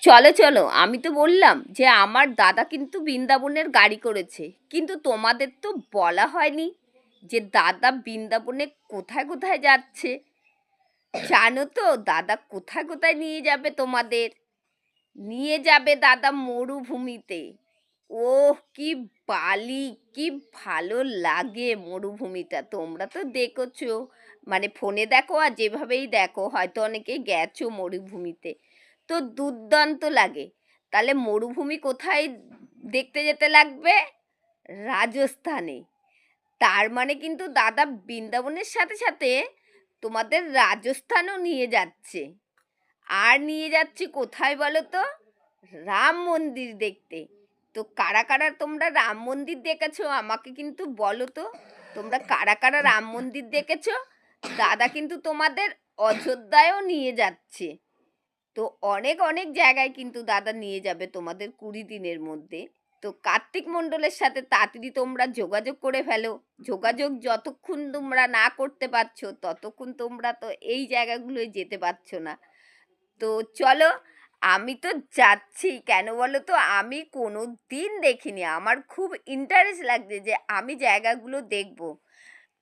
চলো চলো, আমি তো বললাম যে আমার দাদা কিন্তু বৃন্দাবনের গাড়ি করেছে, কিন্তু তোমাদের তো বলা হয়নি যে দাদা বৃন্দাবনে কোথায় কোথায় যাচ্ছে। জানো তো দাদা কোথায় কোথায় নিয়ে যাবে তোমাদের? নিয়ে যাবে দাদা মরুভূমিতে। ওহ কি বালি, কি ভালো লাগে মরুভূমিটা। তোমরা তো দেখেছো, মানে ফোনে দেখো আর যেভাবেই দেখো, হয়তো অনেকে গেছো মরুভূমিতে, তো দুর্দান্ত লাগে। তাহলে মরুভূমি কোথায় দেখতে যেতে লাগবে? রাজস্থানে। তার মানে কিন্তু দাদা বৃন্দাবনের সাথে সাথে তোমাদের রাজস্থানও নিয়ে যাচ্ছে। আর নিয়ে যাচ্ছি কোথায় বলো তো? রাম মন্দির দেখতে। তো কারা কারা তোমরা রাম মন্দির দেখেছো আমাকে কিন্তু বলো তো। তোমরা কারা কারা রাম মন্দির দেখেছো? দাদা কিন্তু তোমাদের অযোধ্যায়ও নিয়ে যাচ্ছে। তো অনেক অনেক জায়গায় কিন্তু দাদা নিয়ে যাবে তোমাদের 20 দিনের মধ্যে। তো কার্তিক মণ্ডলের সাথে তাড়াতাড়ি তোমরা যোগাযোগ করে ফেলো। যোগাযোগ যতক্ষণ তোমরা না করতে পারছো ততক্ষণ তোমরা তো এই জায়গাগুলোয় যেতে পারছো না। তো চলো, আমি তো যাচ্ছি। কেন বলো তো, আমি কোনো দিন দেখিনি, আমার খুব ইন্টারেস্ট লাগছে যে আমি জায়গাগুলো দেখব।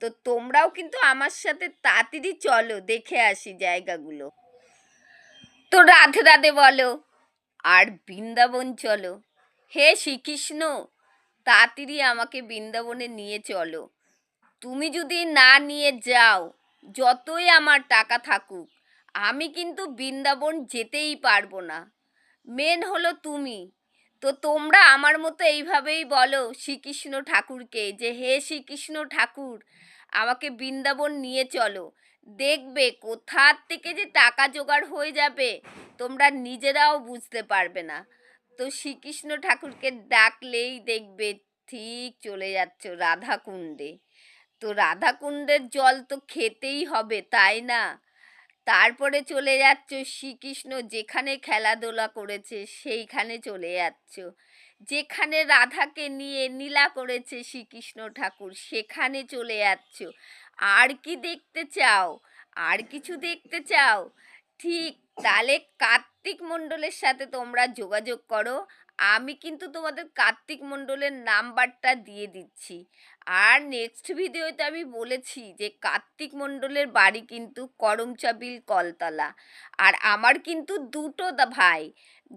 তো তোমরাও কিন্তু আমার সাথে তাড়াতাড়ি চলো, দেখে আসি জায়গাগুলো। তো রাধে রাধে বলো, আর বৃন্দাবন চলো। হে শ্রীকৃষ্ণ, তাড়াতাড়ি আমাকে বৃন্দাবনে নিয়ে চলো। তুমি যদি না নিয়ে যাও, যতই আমার টাকা থাকুক, আমি কিন্তু বৃন্দাবন যেতেই পারবো না। মেন হলো তুমি। তো তোমরা আমার মতো এইভাবেই বলো শ্রীকৃষ্ণ ঠাকুরকে যে হে শ্রীকৃষ্ণ ঠাকুর, আমাকে বৃন্দাবন নিয়ে চলো। দেখবে কোথার থেকে যে টাকা জোগাড় হয়ে যাবে তোমরা নিজেরাও বুঝতে পারবে না। তো শ্রীকৃষ্ণ ঠাকুরকে ডাকলেই দেখবে ঠিক চলে যাচ্ছ রাধাকুণ্ডে। তো রাধাকুণ্ডের জল তো খেতেই হবে, তাই না? তারপরে চলে যাচ্ছ শ্রীকৃষ্ণ যেখানে খেলাধুলা করেছে সেইখানে চলে যাচ্ছ। যেখানে রাধাকে নিয়ে নীলা করেছে শ্রীকৃষ্ণ ঠাকুর সেখানে চলে যাচ্ছ। আর কি দেখতে চাও? আর কিছু দেখতে চাও? ঠিক, তাহলে কার্তিক মণ্ডলের সাথে তোমরা যোগাযোগ করো। আমি কিন্তু তোমাদের কার্তিক মণ্ডলের নাম্বারটা দিয়ে দিচ্ছি। আর নেক্সট ভিডিওতে আমি বলেছি যে কার্তিক মণ্ডলের বাড়ি কিন্তু করমচাবিল কলতলা। আর আমার কিন্তু দুটো ভাই।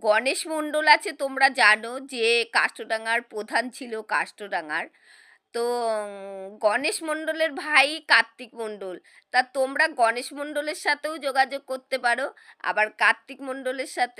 গণেশ মণ্ডল আছে, তোমরা জানো যে কাষ্টডাঙ্গার প্রধান ছিল কাষ্টডাঙ্গার। তো গণেশ মণ্ডলের ভাই কার্তিক মণ্ডল। তা তোমরা গণেশ মণ্ডলের সাথেও যোগাযোগ করতে পারো, আবার কার্তিক মণ্ডলের সাথে